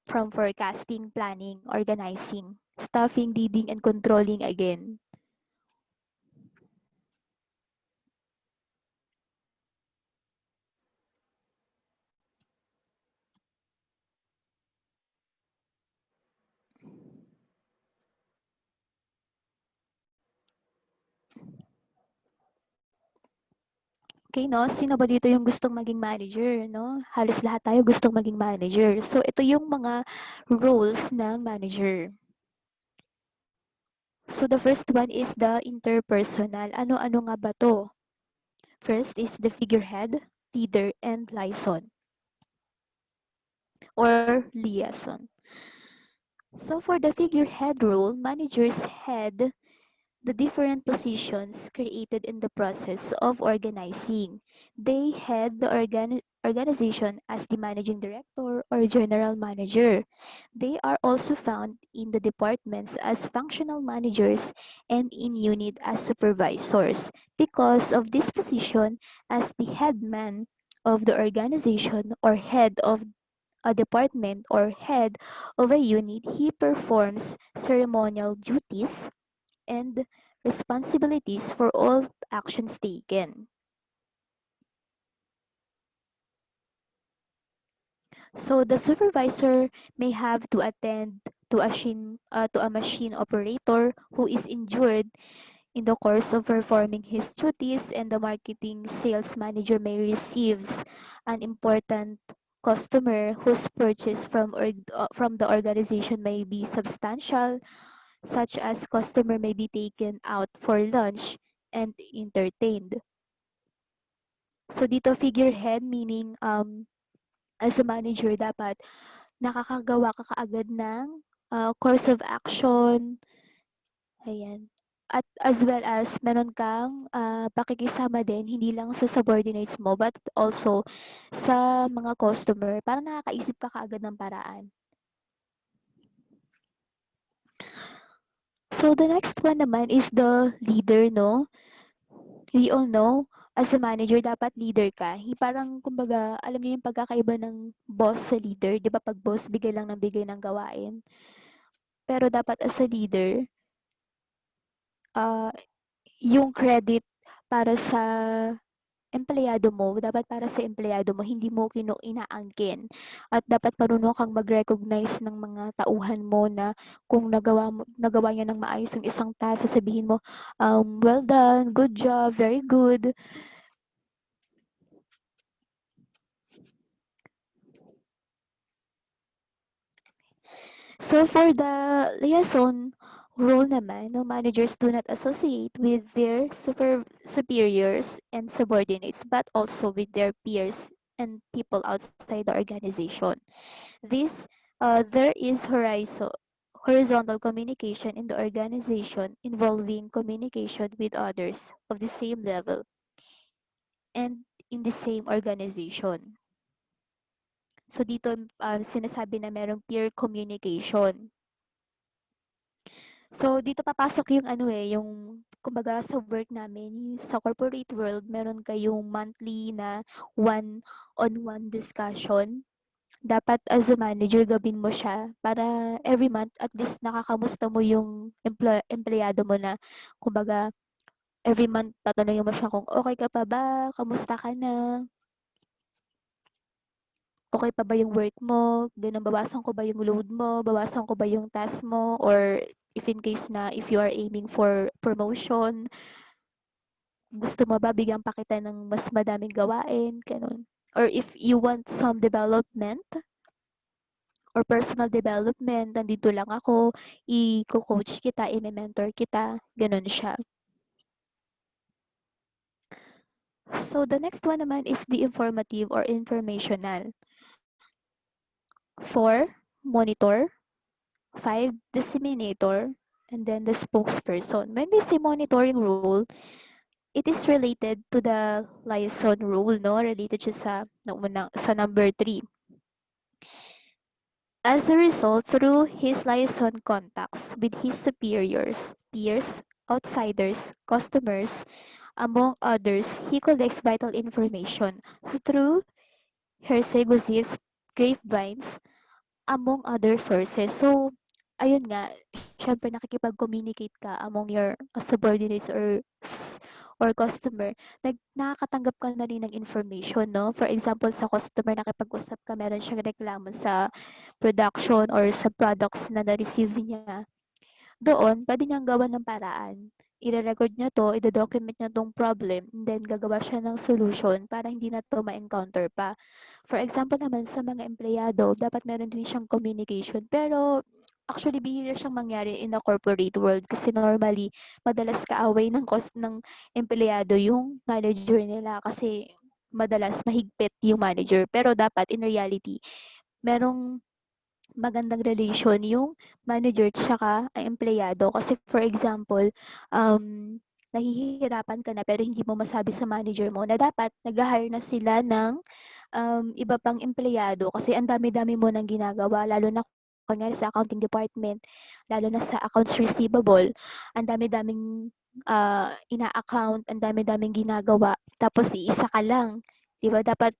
from forecasting, planning, organizing, staffing, leading, and controlling again. Okay, 'no, sino ba dito yung gustong maging manager, 'no? Halos lahat tayo gustong maging manager. So, ito yung mga roles ng manager. So, the first one is the interpersonal. Ano-ano nga ba 'to? First is the figurehead, leader, and liaison or liaison. So, for the figurehead role, managers head the different positions created in the process of organizing. They head the organization as the managing director or general manager. They are also found in the departments as functional managers and in unit as supervisors. Because of this position as the head man of the organization or head of a department or head of a unit, he performs ceremonial duties and responsibilities for all actions taken. So the supervisor may have to attend to a machine operator who is injured in the course of performing his duties, and the marketing sales manager may receives an important customer whose purchase from the organization may be substantial, such as customer may be taken out for lunch and entertained. So dito figurehead meaning as a manager dapat nakakagawa ka kaagad ng course of action, ayan. At as well as meron kang pakikisama din hindi lang sa subordinates mo but also sa mga customer. Parang nakakaisip ka kaagad ng paraan. So the next one naman is the leader, no? We all know, as a manager, dapat leader ka. Parang, kumbaga, alam niyo yung pagkakaiba ng boss sa leader. Di ba pag boss, bigay lang ng bigay ng gawain. Pero dapat as a leader, ah, yung credit para sa empleyado mo, dapat para sa empleyado mo, hindi mo inaangkin. At dapat marunong kang mag-recognize ng mga tauhan mo na kung nagawa niya ng maayos yung isang task, sasabihin mo, well done, good job, very good. So for the liaison role naman, no, managers do not associate with their superiors and subordinates, but also with their peers and people outside the organization. This there is horizontal communication in the organization involving communication with others of the same level and in the same organization. So dito sinasabi na merong peer communication. So, dito papasok yung ano yung kumbaga sa work namin, sa corporate world, meron kayong monthly na one-on-one discussion. Dapat as a manager, gawin mo siya para every month at least nakakamusta mo yung empleyado mo na kumbaga every month tatanungin mo siya kung okay ka pa ba, kamusta ka na, okay pa ba yung work mo, ganun, bawasan ko ba yung load mo, bawasan ko ba yung task mo, or if in case na if you are aiming for promotion, gusto mo ba bigyan pa kita ng mas madaming gawain, ganun. Or if you want some development or personal development, nandito lang ako, i-coach kita, i-mentor kita, ganun siya. So the next one naman is the informative or informational. 4, monitor. 5, disseminator. And then the spokesperson. When we say monitoring rule, it is related to the liaison rule, no? Related siya sa number 3. As a result, through his liaison contacts with his superiors, peers, outsiders, customers, among others, he collects vital information through hearsay, gossips, grapevines, among other sources. So, ayun nga, syempre nakikipag-communicate ka among your subordinates or customer. Nakakatanggap ka na rin ng information, no? For example, sa customer, nakipag-usap ka, meron siyang reklamo sa production or sa products na na-receive niya. Doon, puwede niyang gawan ng paraan. Ire-record niya 'to, ido-document niya 'tong problem, and then gagawa siya ng solution para hindi na 'to ma-encounter pa. For example naman sa mga empleyado, dapat meron din siyang communication, pero actually bihira siyang mangyari in the corporate world kasi normally madalas kaaway ng empleyado yung manager nila kasi madalas mahigpit yung manager. Pero dapat in reality, merong magandang relation yung manager tsaka ang empleyado. Kasi for example, nahihirapan ka na pero hindi mo masabi sa manager mo na dapat nag-hire na sila ng iba pang empleyado kasi ang dami-dami mo nang ginagawa lalo na kunyari sa accounting department, lalo na sa accounts receivable, ang dami-daming ina-account, ang dami-daming ginagawa, tapos iisa ka lang. 'Di ba dapat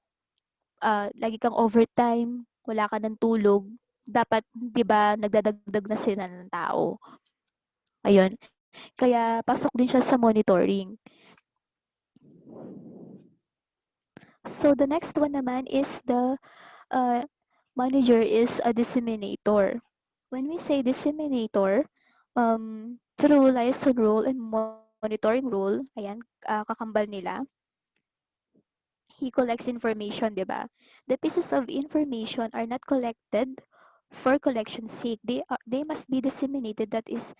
lagi kang overtime, wala ka ng tulog, dapat 'di ba nagdadagdag na sila ng tao. Ayun, kaya pasok din siya sa monitoring. So the next one naman is the uh, manager is a disseminator. When we say disseminator, through liaison rule and monitoring rule, ayan, kakambal nila, he collects information, 'di ba? The pieces of information are not collected for collection's sake. They must be disseminated. That is,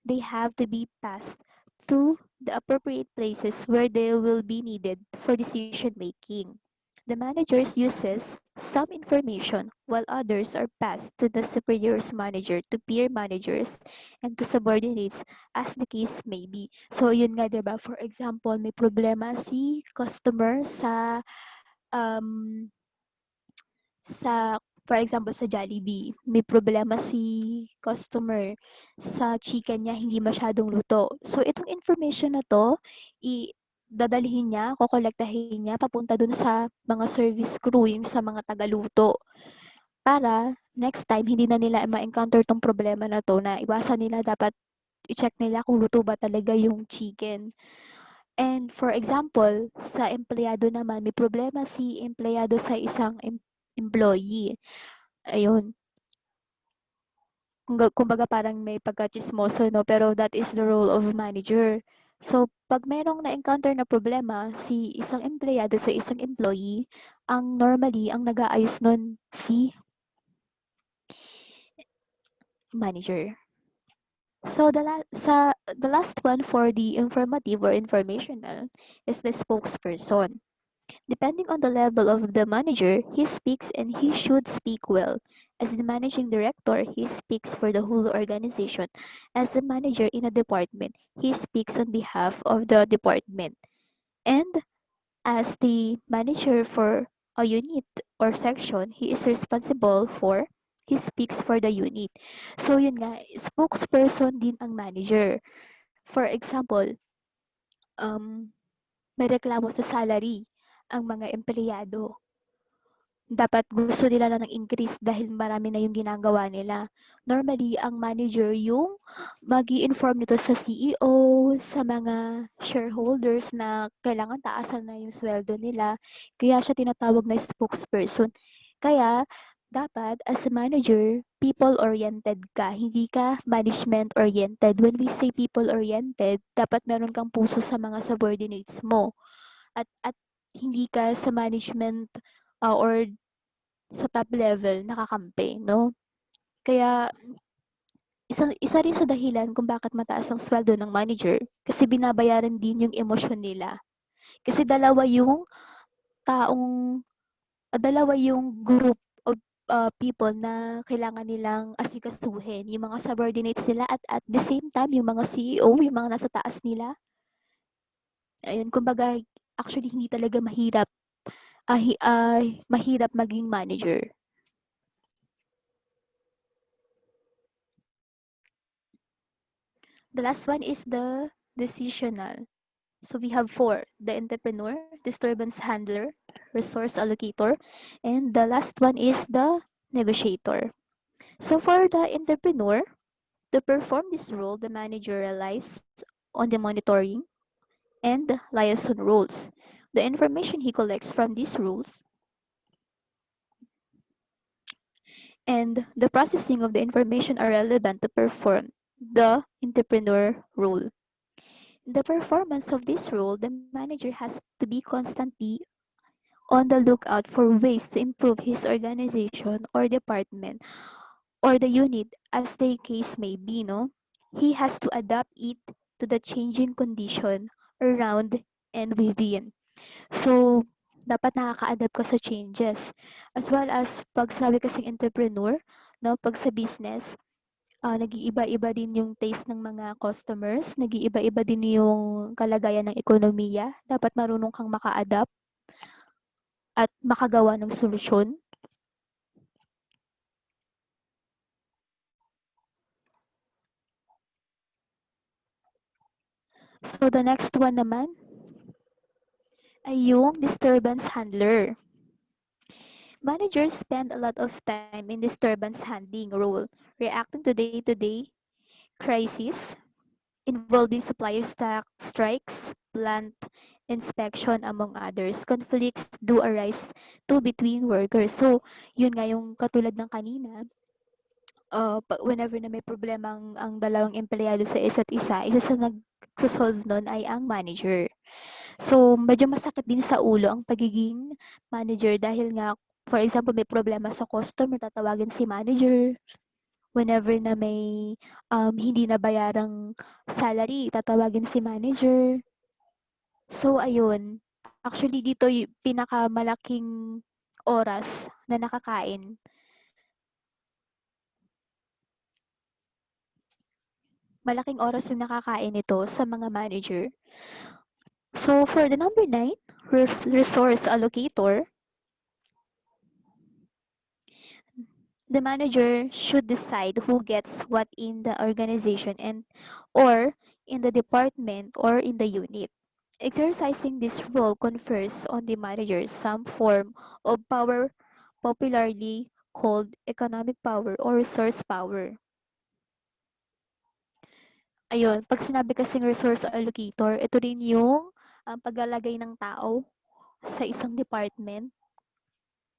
they have to be passed to the appropriate places where they will be needed for decision making. The managers uses some information while others are passed to the superior's manager, to peer managers, and to subordinates as the case may be. So yun nga 'di ba? For example, may problema si customer um for example sa Jollibee, may problema si customer sa chicken niya hindi masyadong luto. So itong information na 'to, dadalhin niya, kokolektahin niya papunta dun sa mga service crew, yung sa mga tagaluto. Para next time hindi na nila ma-encounter 'tong problema na 'to, na iwasan nila, dapat i-check nila kung luto ba talaga yung chicken. And for example, sa empleyado naman, may problema si empleyado sa isang employee. Ayun, kumbaga parang may pagka-tsismoso 'no, pero that is the role of a manager. So, 'pag merong na-encounter na problema si isang empleyado sa isang employee, normally ang nag-aayos nun si manager. So the last one for the informative or informational is the spokesperson. Depending on the level of the manager, he speaks and he should speak well. As the managing director, he speaks for the whole organization. As a manager in a department, he speaks on behalf of the department. And as the manager for a unit or section, he is responsible for, he speaks for the unit. So yun nga, spokesperson din ang manager. For example, um, may reklamo sa salary ang mga empleyado. Dapat gusto nila na ng increase dahil marami na yung ginagawa nila. Normally, ang manager yung mag-i-inform nito sa CEO, sa mga shareholders na kailangan taasan na yung sweldo nila. Kaya siya tinatawag na spokesperson. Kaya, dapat as a manager, people-oriented ka, hindi ka management-oriented. When we say people-oriented, dapat meron kang puso sa mga subordinates mo. At hindi ka sa management or sa top level nakakampi, no? Kaya isa rin sa dahilan kung bakit mataas ang sweldo ng manager kasi binabayaran din yung emosyon nila. Kasi taong dalawa yung group of people na kailangan nilang asikasuhin, yung mga subordinates nila at the same time yung mga CEO, yung mga nasa taas nila. Ayun, kumbaga actually hindi talaga mahirap maging manager. The last one is the decisional. So we have four: the entrepreneur, disturbance handler, resource allocator, and the last one is the negotiator. So for the entrepreneur, to perform this role, the manager relies on the monitoring and liaison rules. The information he collects from these rules and the processing of the information are relevant to perform the entrepreneur role. In the performance of this role, the manager has to be constantly on the lookout for ways to improve his organization or department or the unit as the case may be, no? He has to adapt it to the changing condition around and within. So, dapat nakaka-adapt ka sa changes. As well as, pag sinabi kasing entrepreneur, no, pag sa business, nag-iiba-iba din yung taste ng mga customers, nag-iiba-iba din yung kalagayan ng ekonomiya. Dapat marunong kang maka-adapt at makagawa ng solusyon. So, the next one naman ay yung disturbance handler. Managers spend a lot of time in disturbance handling role, reacting to day-to-day crises involving supplier strikes, plant inspection, among others. Conflicts do arise too between workers. So, yun nga yung katulad ng kanina, whenever na may problema ang dalawang empleyado sa isa't isa sa nag-solve nun ay ang manager. So, medyo masakit din sa ulo ang pagiging manager dahil nga, for example, may problema sa customer, tatawagin si manager. Whenever na may hindi nabayarang salary, tatawagin si manager. So, ayun. Actually, dito yung pinakamalaking oras na nakakain. Malaking oras yung nakakain nito sa mga manager. So, for the number 9, resource allocator, the manager should decide who gets what in the organization and or in the department or in the unit. Exercising this role confers on the manager some form of power, popularly called economic power or resource power. Ayun, pag sinabi kasing resource allocator, ito rin yung paglalagay ng tao sa isang department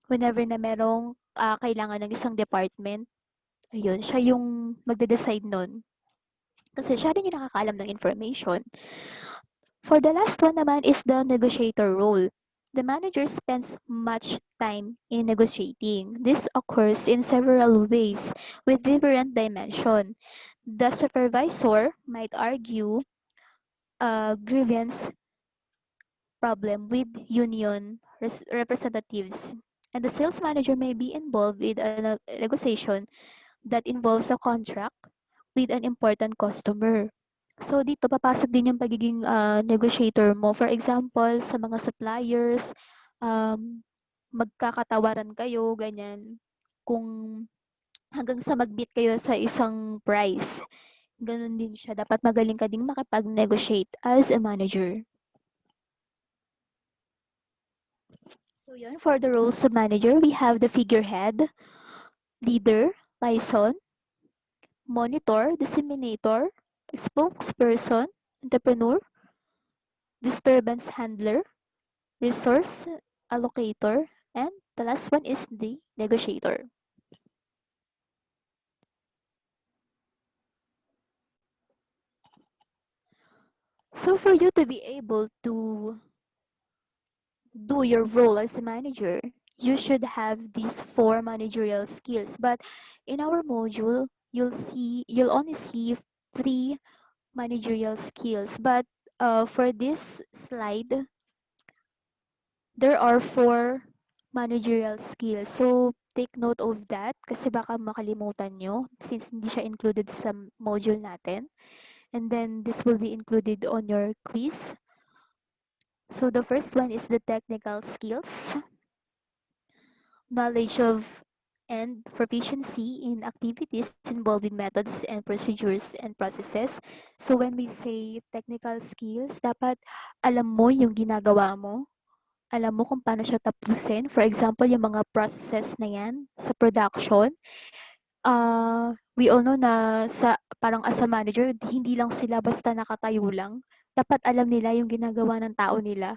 whenever na merong kailangan ng isang department. Ayun, siya yung magde-decide nun. Kasi siya rin yung nakakaalam ng information. For the last one naman is the negotiator role. The manager spends much time in negotiating. This occurs in several ways with different dimension. The supervisor might argue a grievance problem with union representatives, and the sales manager may be involved with a negotiation that involves a contract with an important customer. So dito papasok din yung pagiging negotiator mo. For example, sa mga suppliers, um, magkakatawaran kayo, ganyan. Kung hanggang sa mag-beat kayo sa isang price, ganun din siya. Dapat magaling ka ding makipag-negotiate as a manager. So yun, for the roles of manager, we have the figurehead, leader, liaison, monitor, disseminator, spokesperson, entrepreneur, disturbance handler, resource allocator, and the last one is the negotiator. So for you to be able to do your role as a manager, you should have these four managerial skills. But in our module, you'll only see three managerial skills. But for this slide, there are 4 managerial skills. So, take note of that kasi baka makalimutan nyo since hindi siya included sa module natin. And then, this will be included on your quiz. So, the first one is the technical skills, knowledge of and proficiency in activities involving methods and procedures and processes. So, when we say technical skills, dapat alam mo yung ginagawa mo, alam mo kung paano siya tapusin. For example, yung mga processes na yan sa production. We all know na sa parang as a manager, hindi lang sila basta nakatayo lang. Dapat alam nila yung ginagawa ng tao nila.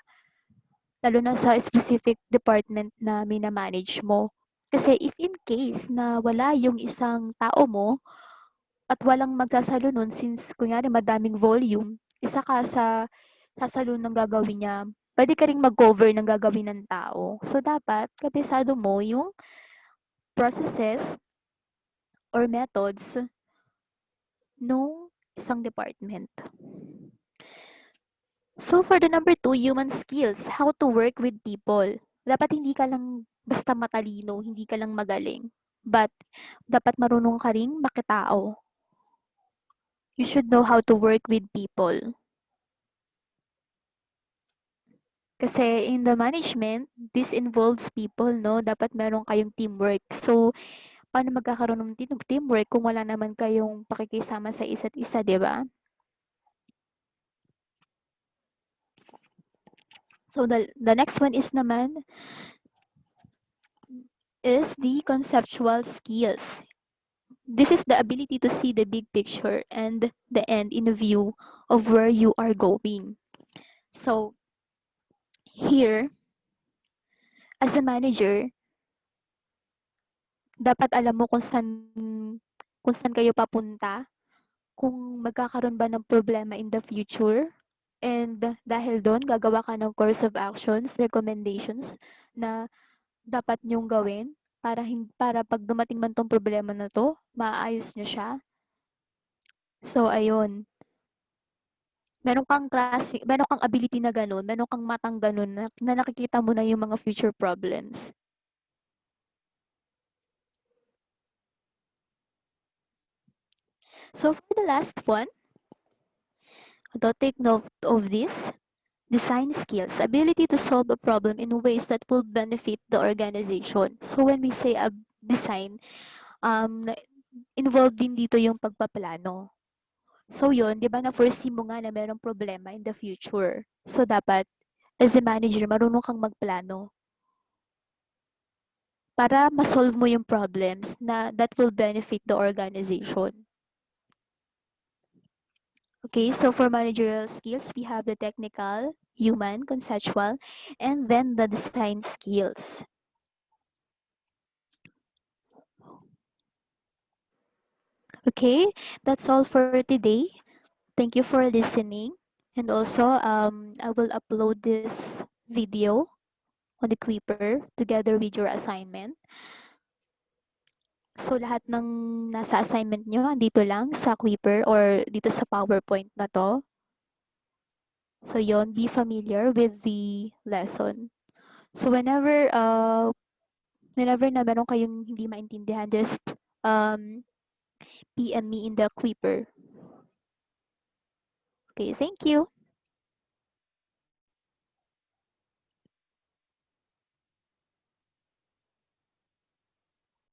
Lalo na sa specific department na mina-manage mo. Kasi if in case na wala yung isang tao mo at walang magsasalo nun since kunyari madaming volume, isa ka sa sasalo ng gagawin niya, pwede ka ring mag-cover ng gagawin ng tao. So, dapat kabisado mo yung processes or methods nung isang department. So, for the number 2, human skills, how to work with people. Dapat hindi ka lang basta matalino, hindi ka lang magaling. But, dapat marunong ka ring makitao. You should know how to work with people. Kasi in the management, this involves people, no? Dapat meron kayong teamwork. So, paano magkakaroon ng teamwork kung wala naman kayong pakikisama sa isa't isa, di ba? So, the next one is naman, is the conceptual skills. This is the ability to see the big picture and the end in view of where you are going. So, here, as a manager, dapat alam mo kung saan kayo papunta, kung magkakaroon ba ng problema in the future. And dahil doon, gagawa ka ng course of actions, recommendations na dapat nyong gawin para pag dumating man tong problema na to, maayos nyo siya. So, ayun. Meron kang ability na ganun, meron kang matang ganun na nakikita mo na yung mga future problems. So, for the last one, take note of this. Design skills, ability to solve a problem in ways that will benefit the organization. So when we say a design, involved din dito yung pagpaplano. So yun, di ba na-foresee mo nga na merong problema in the future. So dapat, as a manager, marunong kang magplano para ma-solve mo yung problems na that will benefit the organization. Okay, so for managerial skills, we have the technical, human, conceptual, and then the design skills. Okay, that's all for today. Thank you for listening. And also, I will upload this video on the Quipper together with your assignment. So, lahat ng nasa assignment nyo, andito lang sa Quipper or dito sa PowerPoint na to. So, yon, be familiar with the lesson. So, whenever na meron kayong hindi maintindihan, just PM me in the Quipper. Okay, thank you.